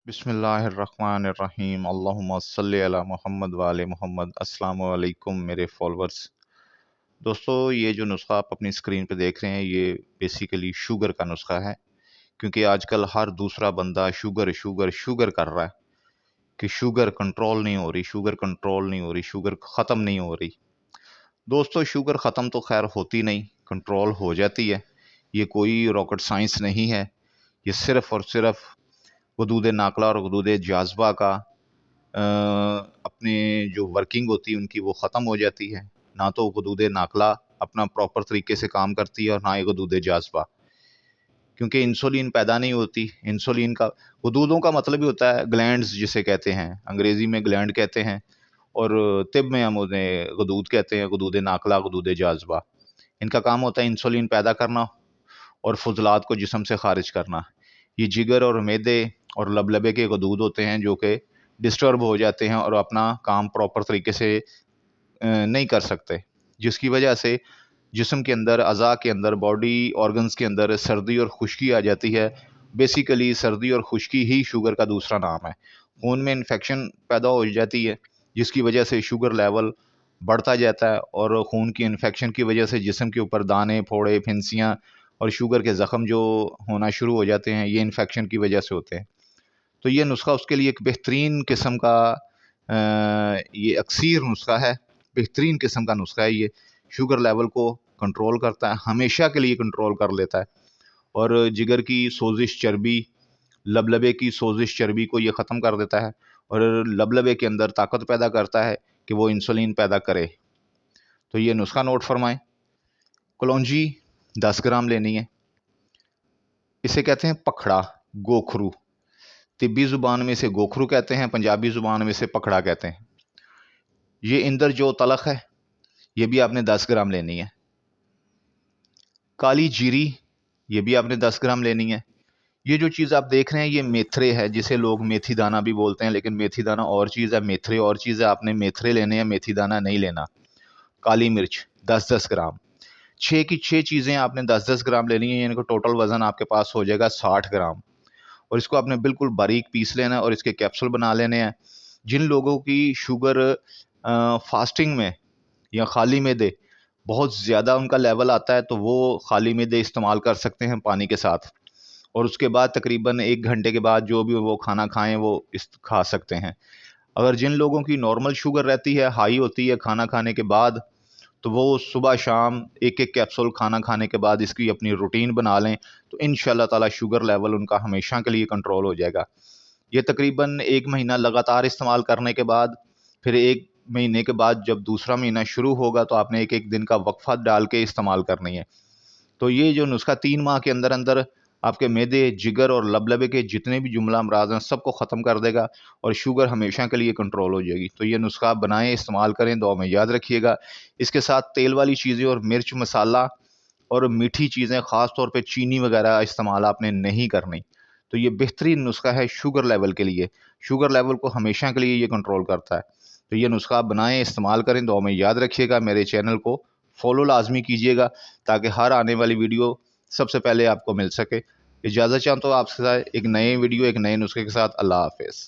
बिस्मिल्लाहिर्रहमानिर्रहीम अल्लाहुम्मा सल्ली अला मोहम्मद व आले मोहम्मद। अस्सलाम वालेकुम मेरे फॉलोअर्स। दोस्तों, ये जो नुस्खा आप अपनी स्क्रीन पे देख रहे हैं ये बेसिकली शुगर का नुस्खा है। क्योंकि आजकल हर दूसरा बंदा शुगर शुगर शुगर कर रहा है कि शुगर कंट्रोल नहीं हो रही, शुगर कंट्रोल नहीं हो रही, शुगर ख़त्म नहीं हो रही। दोस्तों, शुगर ख़त्म तो खैर होती नहीं, कंट्रोल हो जाती है। ये कोई रॉकेट साइंस नहीं है। ये सिर्फ़ और सिर्फ वदूद नाकला और वदूद जाज़बा का अपने जो वर्किंग होती है उनकी वो ख़त्म हो जाती है। ना तो वदूद नाकला अपना प्रॉपर तरीके से काम करती है और ना ही वदूद जाज़बा, क्योंकि इंसुलिन पैदा नहीं होती। इंसुलिन का वदूदों का मतलब ही होता है ग्लैंड्स, जिसे कहते हैं अंग्रेज़ी में ग्लैंड कहते हैं, और तिब में हम उन्हें वदूद कहते हैं, वदूद नाकला, वदूद जाज़बा। इनका काम होता है इंसुलिन पैदा करना और फुजलात को जिस्म से खारिज करना। ये जिगर और मैदे और लबलबे के गदूद होते हैं जो कि डिस्टर्ब हो जाते हैं और अपना काम प्रॉपर तरीके से नहीं कर सकते, जिसकी वजह से जिस्म के अंदर, अज़ा के अंदर, बॉडी ऑर्गन्स के अंदर सर्दी और खुश्की आ जाती है। बेसिकली सर्दी और खुश्की ही शुगर का दूसरा नाम है। खून में इन्फेक्शन पैदा हो जाती है जिसकी वजह से शुगर लेवल बढ़ता जाता है, और खून की इन्फेक्शन की वजह से जिस्म के ऊपर दाने, फोड़े, फिंसियाँ और शुगर के ज़ख़म जो होना शुरू हो जाते हैं, ये इन्फेक्शन की वजह से होते हैं। तो ये नुस्खा उसके लिए एक बेहतरीन किस्म का ये अक्सीर नुस्खा है, बेहतरीन किस्म का नुस्खा है। ये शुगर लेवल को कंट्रोल करता है, हमेशा के लिए कंट्रोल कर लेता है। और जिगर की सोजिश चर्बी, लबलबे की सोजिश चर्बी को ये ख़त्म कर देता है, और लबलबे के अंदर ताकत पैदा करता है कि वो इंसुलिन पैदा करे। तो ये नुस्खा नोट फरमाएं। कलौंजी 10 ग्राम लेनी है। इसे कहते हैं पखड़ा, गोखरू। तिब्बी ज़ुबान में इसे गोखरू कहते हैं, पंजाबी ज़ुबान में इसे पखड़ा कहते हैं। ये इंदर जो तलख है ये भी आपने 10 ग्राम लेनी है। काली जीरी, ये भी आपने 10 ग्राम लेनी है। ये जो चीज़ आप देख रहे हैं ये मेथरे है, जिसे लोग मेथी दाना भी बोलते हैं, लेकिन मेथी दाना और चीज़ है, मेथरे और चीज़ है। आपने मेथरे लेने हैं, मेथी दाना नहीं लेना। काली मिर्च 10-10 ग्राम। 6 की 6 चीज़ें आपने 10-10 ग्राम लेनी है, इनका टोटल वज़न आपके पास हो जाएगा 60 ग्राम। और इसको आपने बिल्कुल बारीक पीस लेना है और इसके कैप्सूल बना लेने हैं। जिन लोगों की शुगर फास्टिंग में या खाली मैदे बहुत ज़्यादा उनका लेवल आता है, तो वो खाली मैदे इस्तेमाल कर सकते हैं पानी के साथ, और उसके बाद तकरीबन 1 घंटे के बाद जो भी वो खाना खाएं वो खा सकते हैं। अगर जिन लोगों की नॉर्मल शुगर रहती है, हाई होती है खाना खाने के बाद, तो वो सुबह शाम एक एक कैप्सूल खाना खाने के बाद इसकी अपनी रूटीन बना लें, तो इंशाल्लाह ताला शुगर लेवल उनका हमेशा के लिए कंट्रोल हो जाएगा। ये तकरीबन 1 महीना लगातार इस्तेमाल करने के बाद, फिर 1 महीने के बाद जब दूसरा महीना शुरू होगा तो आपने एक एक दिन का वक्फा डाल के इस्तेमाल करनी है। तो ये जो नुस्खा 3 माह के अंदर अंदर आपके मैदे, जिगर और लबलबे के जितने भी जुमला अमराज हैं सबको ख़त्म कर देगा, और शुगर हमेशा के लिए कंट्रोल हो जाएगी। तो ये नुस्खा आप बनाएं, इस्तेमाल करें, दुआ में याद रखिएगा। इसके साथ तेल वाली चीज़ें और मिर्च मसाला और मीठी चीज़ें, ख़ास तौर पे चीनी वगैरह इस्तेमाल आपने नहीं करनी। तो ये बेहतरीन नुस्खा है शुगर लेवल के लिए। शुगर लेवल को हमेशा के लिए ये कंट्रोल करता है। तो ये नुस्खा आप बनाएं, इस्तेमाल करें, दुआ में याद रखिएगा। मेरे चैनल को फॉलो लाजमी कीजिएगा ताकि हर आने वाली वीडियो सबसे पहले आपको मिल सके। इजाज़त चाहता हूँ आपसे एक नए वीडियो, एक नए नुस्खे के साथ। अल्लाह हाफ़िज़।